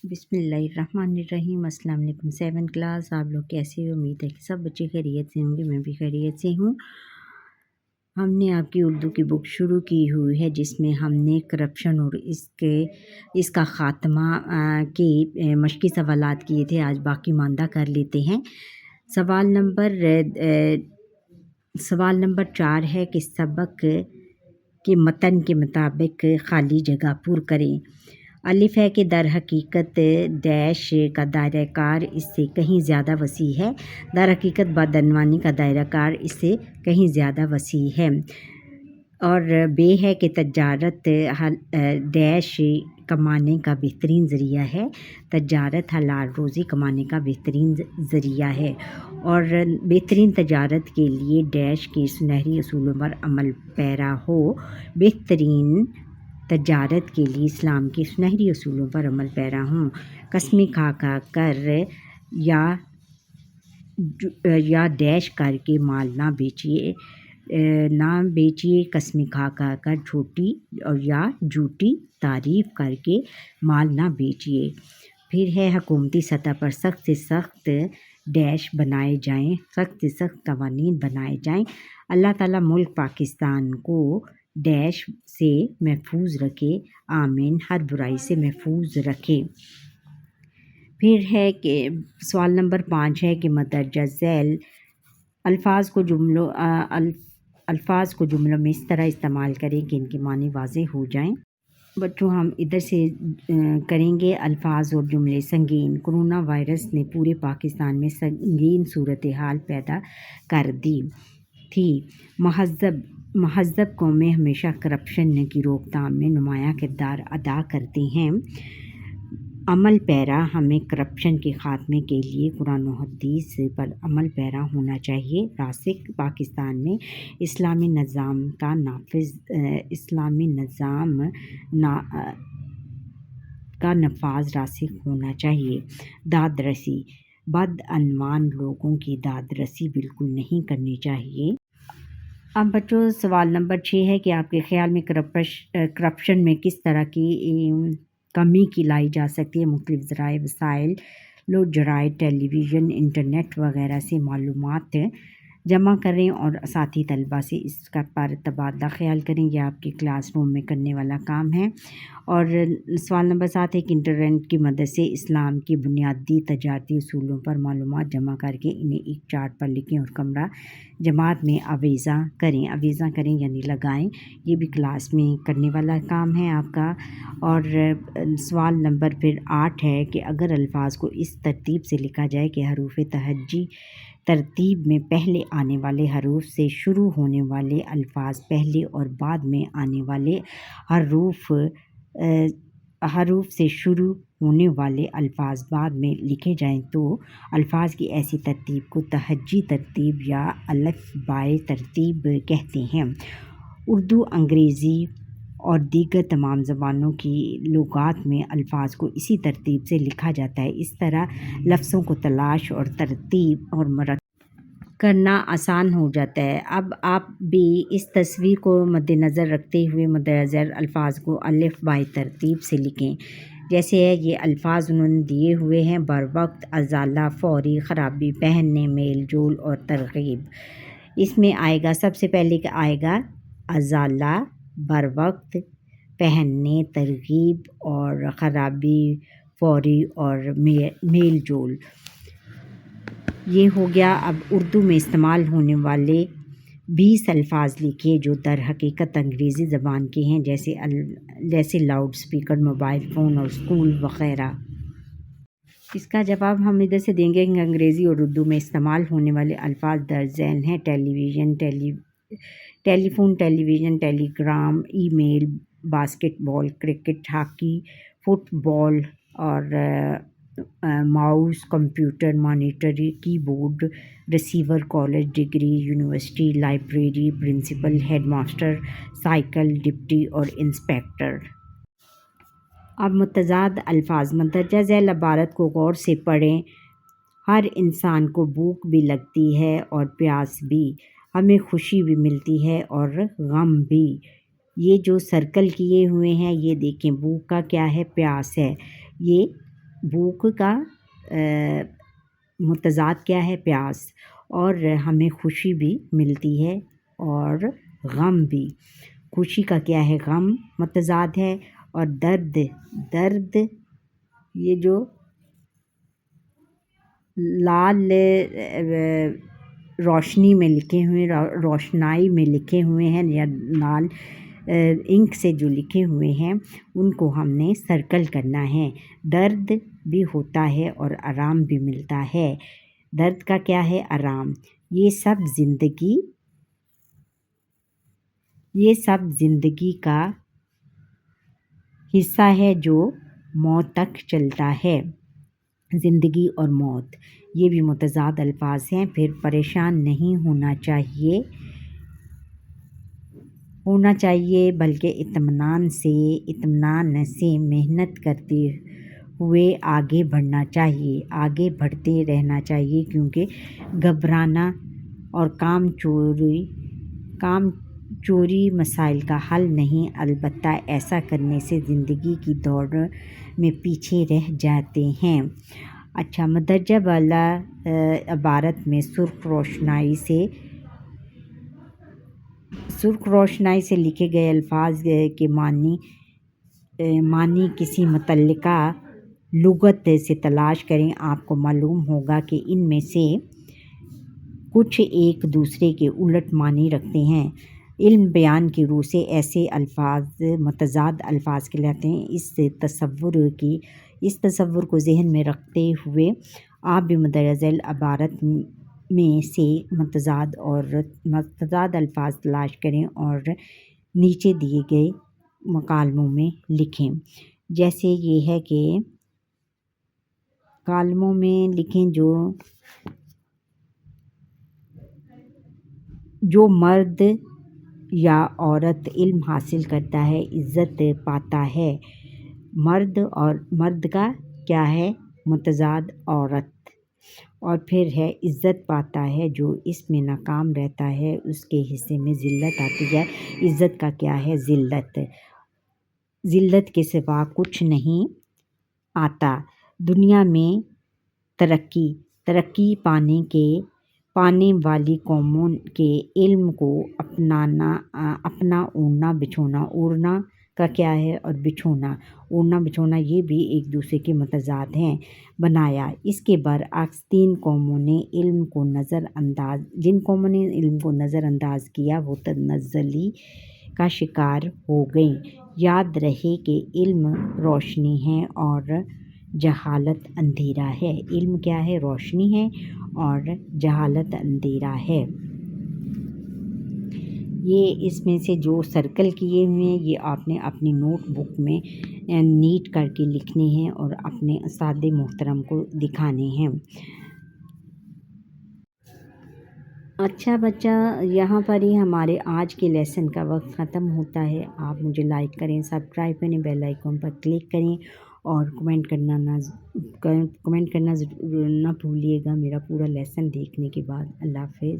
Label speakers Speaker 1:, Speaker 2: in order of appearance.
Speaker 1: بسم اللہ الرحمن الرحیم۔ السلام علیکم 7 کلاس، آپ لوگ کیسے ہو؟ امید ہے کہ سب بچے خیریت سے ہوں گے، میں بھی خیریت سے ہوں۔ ہم نے آپ کی اردو کی بک شروع کی ہوئی ہے جس میں ہم نے کرپشن اور اس کا خاتمہ کے مشقی سوالات کیے تھے۔ آج باقی ماندہ کر لیتے ہیں۔ سوال نمبر 4 ہے کہ سبق کے متن کے مطابق خالی جگہ پر کریں۔ الف ہے کہ در حقیقت ڈیش کا دائرہ کار اس سے کہیں زیادہ وسیع ہے۔ در حقیقت بدعنوانی کا دائرہ کار اس سے کہیں زیادہ وسیع ہے۔ اور بے ہے کہ تجارت ڈیش کمانے کا بہترین ذریعہ ہے۔ تجارت حلال روزی کمانے کا بہترین ذریعہ ہے اور بہترین تجارت کے لیے ڈیش کے سنہری اصولوں پر عمل پیرا ہو۔ بہترین تجارت کے لیے اسلام کے سنہری اصولوں پر عمل پیرا ہوں۔ قسمیں کھا کر یا ڈیش کر کے مال نہ بیچیے، قسمیں کھا کر چھوٹی اور یا جھوٹی تعریف کر کے مال نہ بیچیے۔ پھر ہے حکومتی سطح پر سخت سے سخت ڈیش بنائے جائیں، سخت سے سخت قوانین بنائے جائیں۔ اللہ تعالیٰ ملک پاکستان کو ڈیش سے محفوظ رکھے، آمین۔ ہر برائی سے محفوظ رکھے۔ پھر ہے کہ سوال نمبر 5 ہے کہ مندرجہ ذیل الفاظ کو جملوں میں اس طرح استعمال کریں کہ ان کے معنی واضح ہو جائیں۔ بچوں ہم ادھر سے کریں گے۔ الفاظ اور جملے سنگین۔ کرونا وائرس نے پورے پاکستان میں سنگین صورتحال پیدا کر دی تھی۔ مہذب قومیں ہمیشہ کرپشن کی روک تھام میں نمایاں کردار ادا کرتے ہیں۔ عمل پیرا ہمیں کرپشن کے خاتمے کے لیے قرآن و حدیث پر عمل پیرا ہونا چاہیے۔ راسخ پاکستان میں اسلامی نظام کا نفاذ راسخ ہونا چاہیے۔ داد رسی، بدعنوان لوگوں کی داد رسی بالکل نہیں کرنی چاہیے۔ اب بچوں سوال نمبر 6 ہے کہ آپ کے خیال میں کرپشن میں کس طرح کی کمی کی لائی جا سکتی ہے۔ مختلف ذرائع وسائل جرائد، ٹیلی ویژن، انٹرنیٹ وغیرہ سے معلومات جمع کریں اور ساتھی طلباء سے اس کا پر تبادلہ خیال کریں۔ یہ آپ کے کلاس روم میں کرنے والا کام ہے۔ اور سوال نمبر 7 ہے کہ انٹرنیٹ کی مدد سے اسلام کی بنیادی تجارتی اصولوں پر معلومات جمع کر کے انہیں ایک چارٹ پر لکھیں اور کمرہ جماعت میں آویزاں کریں یعنی لگائیں۔ یہ بھی کلاس میں کرنے والا کام ہے آپ کا۔ اور سوال نمبر پھر 8 ہے کہ اگر الفاظ کو اس ترتیب سے لکھا جائے کہ حروف تہجی ترتیب میں پہلے آنے والے حروف سے شروع ہونے والے الفاظ پہلے اور بعد میں آنے والے حروف سے شروع ہونے والے الفاظ بعد میں لکھے جائیں تو الفاظ کی ایسی ترتیب کو تہجی ترتیب یا الف بائے ترتیب کہتے ہیں۔ اردو، انگریزی اور دیگر تمام زبانوں کی لغات میں الفاظ کو اسی ترتیب سے لکھا جاتا ہے۔ اس طرح لفظوں کو تلاش اور ترتیب اور مرتب کرنا آسان ہو جاتا ہے۔ اب آپ بھی اس تصویر کو مد نظر رکھتے ہوئے مندرجہ ذیل الفاظ کو الف بائے ترتیب سے لکھیں۔ جیسے ہے یہ الفاظ انہوں نے دیے ہوئے ہیں: بروقت، ازالہ، فوری، خرابی، پہننے، میل جول اور ترغیب۔ اس میں آئے گا، سب سے پہلے آئے گا ازالہ، بروقت، پہننے، ترغیب اور خرابی، فوری اور میل جول۔ یہ ہو گیا۔ اب اردو میں استعمال ہونے والے 20 الفاظ لکھیے جو در حقیقت انگریزی زبان کے ہیں، جیسے لاؤڈ اسپیکر، موبائل فون اور اسکول وغیرہ۔ اس کا جواب ہم ادھر سے دیں گے کہ انگریزی اور اردو میں استعمال ہونے والے الفاظ درج ذیل ہیں: television, telephone, television, telegram, email, basketball, cricket, hockey, football اور mouse, computer, monitor, keyboard, receiver, college, degree, university, library, principal, headmaster, cycle, deputy اور inspector. اب متضاد الفاظ۔ مندرجہ ذیل عبارت کو غور سے پڑھیں۔ ہر انسان کو بھوک بھی لگتی ہے اور پیاس بھی، ہمیں خوشی بھی ملتی ہے اور غم بھی۔ یہ جو سرکل کیے ہوئے ہیں یہ دیکھیں، بھوک کا کیا ہے؟ پیاس ہے۔ یہ بھوک کا متضاد کیا ہے؟ پیاس. اور ہمیں خوشی بھی ملتی ہے اور غم بھی. خوشی کا کیا ہے؟ غم متضاد ہے. اور درد یہ جو لال روشنی میں لکھے ہوئے روشنائی میں لکھے ہوئے ہیں یا لال انک سے جو لکھے ہوئے ہیں ان کو ہم نے سرکل کرنا ہے. درد بھی ہوتا ہے اور آرام بھی ملتا ہے. درد کا کیا ہے؟ آرام. یہ سب زندگی کا حصہ ہے جو موت تک چلتا ہے. زندگی اور موت یہ بھی متضاد الفاظ ہیں. پھر پریشان نہیں ہونا چاہیے بلکہ اطمینان سے محنت کرتے ہوئے آگے بڑھتے رہنا چاہیے کیونکہ گھبرانا اور کام چوری مسائل کا حل نہیں، البتہ ایسا کرنے سے زندگی کی دوڑ میں پیچھے رہ جاتے ہیں. اچھا، مندرجہ بالا عبارت میں سرخ روشنائی سے لکھے گئے الفاظ کے معنی کسی متعلقہ لغت سے تلاش کریں. آپ کو معلوم ہوگا کہ ان میں سے کچھ ایک دوسرے کے الٹ معنی رکھتے ہیں. علم بیان کی روح سے ایسے الفاظ متضاد الفاظ کہلاتے ہیں. اس تصور کو ذہن میں رکھتے ہوئے آپ بھی مندرجہ ذیل عبارت میں سے متضاد الفاظ تلاش کریں اور نیچے دیے گئے مکالموں میں لکھیں. جیسے یہ ہے کہ کالموں میں لکھیں جو مرد یا عورت علم حاصل کرتا ہے عزت پاتا ہے. مرد کا کیا ہے؟ متضاد عورت. اور پھر ہے عزت پاتا ہے. جو اس میں ناکام رہتا ہے اس کے حصے میں ذلت آتی ہے. عزت کا کیا ہے؟ ذلت. ذلت کے سوا کچھ نہیں آتا. دنیا میں ترقی پانے والی قوموں کے علم کو اپنا اوڑھنا بچھونا. اوڑھنا کا کیا ہے؟ اور اوڑھنا بچھونا یہ بھی ایک دوسرے کے متضاد ہیں. بنایا. اس کے برعکس جن قوموں نے علم کو نظر انداز کیا وہ تنزلی کا شکار ہو گئیں. یاد رہے کہ علم روشنی ہے اور جہالت اندھیرا ہے. علم کیا ہے؟ روشنی ہے اور جہالت اندھیرا ہے. یہ اس میں سے جو سرکل کیے ہوئے ہیں یہ آپ نے اپنی نوٹ بک میں نیٹ کر کے لکھنے ہیں اور اپنے اساتذہ محترم کو دکھانے ہیں. اچھا بچہ، یہاں پر ہی ہمارے آج کے لیسن کا وقت ختم ہوتا ہے. آپ مجھے لائک کریں، سبسکرائب کریں، بیل آئیکن پر کلک کریں اور کمنٹ کرنا نہ بھولیے گا میرا پورا لیسن دیکھنے کے بعد. اللہ حافظ.